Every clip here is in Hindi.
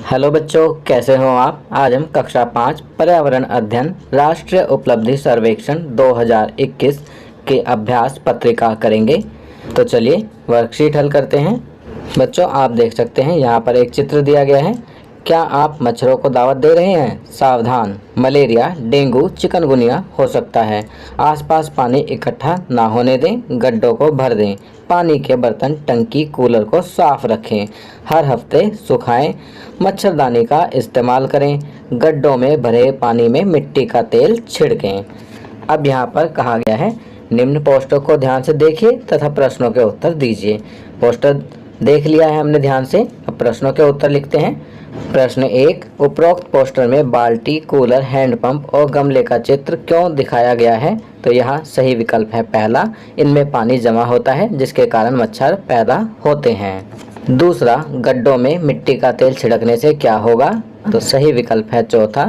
हेलो बच्चों, कैसे हो आप। आज हम कक्षा 5 पर्यावरण अध्ययन राष्ट्रीय उपलब्धि सर्वेक्षण 2021 के अभ्यास पत्रिका करेंगे। तो चलिए वर्कशीट हल करते हैं। बच्चों, आप देख सकते हैं यहाँ पर एक चित्र दिया गया है। क्या आप मच्छरों को दावत दे रहे हैं? सावधान, मलेरिया, डेंगू, चिकनगुनिया हो सकता है। आसपास पानी इकट्ठा ना होने दें, गड्ढों को भर दें, पानी के बर्तन, टंकी, कूलर को साफ रखें, हर हफ्ते सुखाएं, मच्छरदानी का इस्तेमाल करें, गड्ढों में भरे पानी में मिट्टी का तेल छिड़कें। अब यहाँ पर कहा गया है, निम्न पोस्टर को ध्यान से देखिए तथा प्रश्नों के उत्तर दीजिए। पोस्टर देख लिया है हमने ध्यान से, अब प्रश्नों के उत्तर लिखते हैं। प्रश्न 1, उपरोक्त पोस्टर में बाल्टी, कूलर, हैंडपंप और गमले का चित्र क्यों दिखाया गया है? तो यहाँ सही विकल्प है पहला, इनमें पानी जमा होता है जिसके कारण मच्छर पैदा होते हैं। दूसरा, गड्ढों में मिट्टी का तेल छिड़कने से क्या होगा? तो सही विकल्प है चौथा,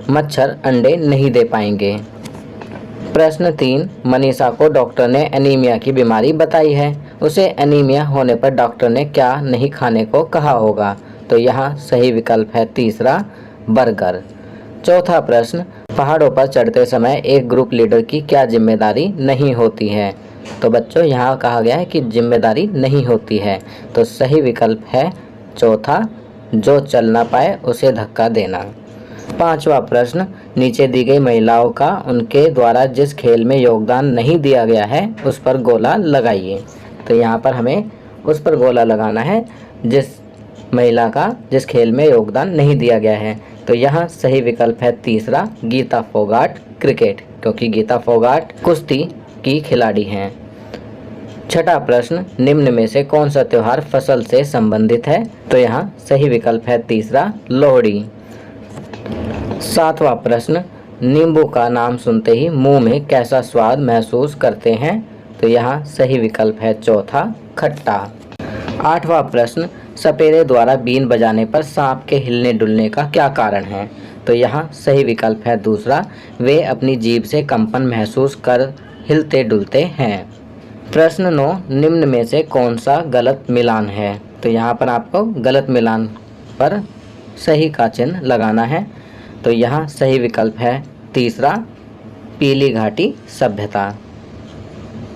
मच्छर अंडे नहीं दे पाएंगे। प्रश्न 3, मनीषा को डॉक्टर ने एनीमिया की बीमारी बताई है, उसे एनीमिया होने पर डॉक्टर ने क्या नहीं खाने को कहा होगा? तो यहाँ सही विकल्प है तीसरा, बर्गर। चौथा प्रश्न, पहाड़ों पर चढ़ते समय एक ग्रुप लीडर की क्या जिम्मेदारी नहीं होती है? तो बच्चों यहाँ कहा गया है कि जिम्मेदारी नहीं होती है, तो सही विकल्प है चौथा, जो चल ना पाए उसे धक्का देना। पांचवा प्रश्न, नीचे दी गई महिलाओं का उनके द्वारा जिस खेल में योगदान नहीं दिया गया है उस पर गोला लगाइए। तो यहाँ पर हमें उस पर गोला लगाना है जिस महिला का जिस खेल में योगदान नहीं दिया गया है। तो यहाँ सही विकल्प है तीसरा, गीता फोगाट क्रिकेट, क्योंकि गीता फोगाट कुश्ती की खिलाड़ी हैं। छठा प्रश्न, निम्न में से कौन सा त्योहार फसल से संबंधित है? तो यहाँ सही विकल्प है तीसरा, लोहड़ी। सातवां प्रश्न, नींबू का नाम सुनते ही मुंह में कैसा स्वाद महसूस करते हैं? तो यहाँ सही विकल्प है चौथा, खट्टा। आठवां प्रश्न, सपेरे द्वारा बीन बजाने पर सांप के हिलने डुलने का क्या कारण है? तो यहाँ सही विकल्प है दूसरा, वे अपनी जीभ से कंपन महसूस कर हिलते डुलते हैं। प्रश्न 9, निम्न में से कौन सा गलत मिलान है? तो यहाँ पर आपको गलत मिलान पर सही का चिन्ह लगाना है। तो यहाँ सही विकल्प है तीसरा, पीली घाटी सभ्यता।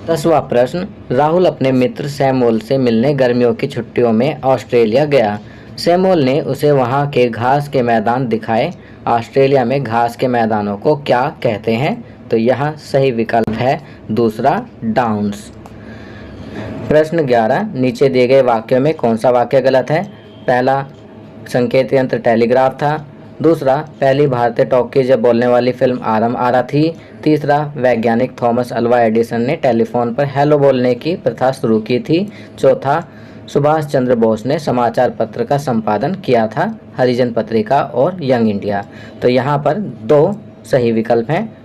10वां प्रश्न, राहुल अपने मित्र सैमुअल से मिलने गर्मियों की छुट्टियों में ऑस्ट्रेलिया गया। सैमुअल ने उसे वहां के घास के मैदान दिखाए। ऑस्ट्रेलिया में घास के मैदानों को क्या कहते हैं? तो यहाँ सही विकल्प है दूसरा, डाउन्स। प्रश्न 11, नीचे दिए गए वाक्यों में कौन सा वाक्य गलत है? पहला, संकेत यंत्र टेलीग्राफ था। दूसरा, पहली भारतीय टॉकीज या बोलने वाली फिल्म आरम आरा थी। तीसरा, वैज्ञानिक थॉमस अल्वा एडिसन ने टेलीफोन पर हेलो बोलने की प्रथा शुरू की थी। चौथा, सुभाष चंद्र बोस ने समाचार पत्र का संपादन किया था, हरिजन पत्रिका और यंग इंडिया। तो यहाँ पर 2 सही विकल्प हैं,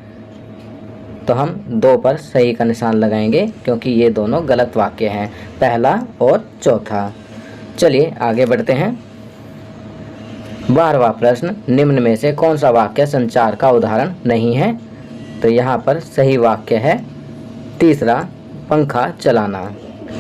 तो हम 2 पर सही का निशान लगाएंगे क्योंकि ये दोनों गलत वाक्य हैं, पहला और चौथा। चलिए आगे बढ़ते हैं। 12वां प्रश्न, निम्न में से कौन सा वाक्य संचार का उदाहरण नहीं है? तो यहाँ पर सही वाक्य है तीसरा, पंखा चलाना।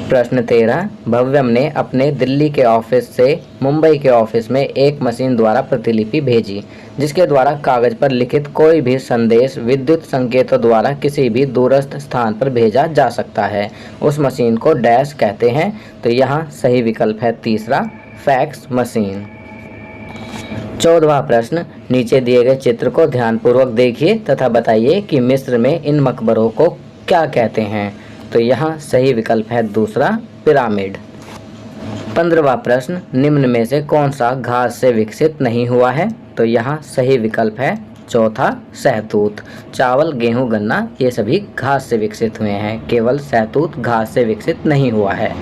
प्रश्न 13, भव्यम ने अपने दिल्ली के ऑफिस से मुंबई के ऑफिस में एक मशीन द्वारा प्रतिलिपि भेजी जिसके द्वारा कागज पर लिखित कोई भी संदेश विद्युत संकेतों द्वारा किसी भी दूरस्थ स्थान पर भेजा जा सकता है। उस मशीन को डैश कहते हैं। तो यहाँ सही विकल्प है तीसरा, फैक्स मशीन। 14वां प्रश्न, नीचे दिए गए चित्र को ध्यानपूर्वक देखिए तथा बताइए कि मिस्र में इन मकबरों को क्या कहते हैं? तो यहाँ सही विकल्प है दूसरा, पिरामिड। 15वां प्रश्न, निम्न में से कौन सा घास से विकसित नहीं हुआ है? तो यहाँ सही विकल्प है चौथा, सहतूत। चावल, गेहूं, गन्ना ये सभी घास से विकसित हुए हैं, केवल सहतूत घास से विकसित नहीं हुआ है।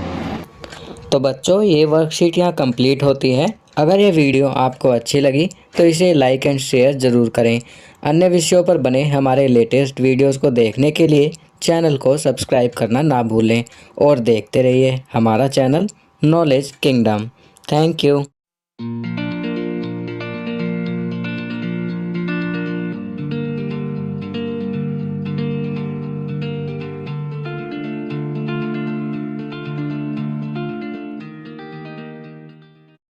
तो बच्चों, ये वर्कशीट यहाँ कंप्लीट होती है। अगर ये वीडियो आपको अच्छी लगी तो इसे लाइक एंड शेयर ज़रूर करें। अन्य विषयों पर बने हमारे लेटेस्ट वीडियोस को देखने के लिए चैनल को सब्सक्राइब करना ना भूलें और देखते रहिए हमारा channel knowledge kingdom. Thank you.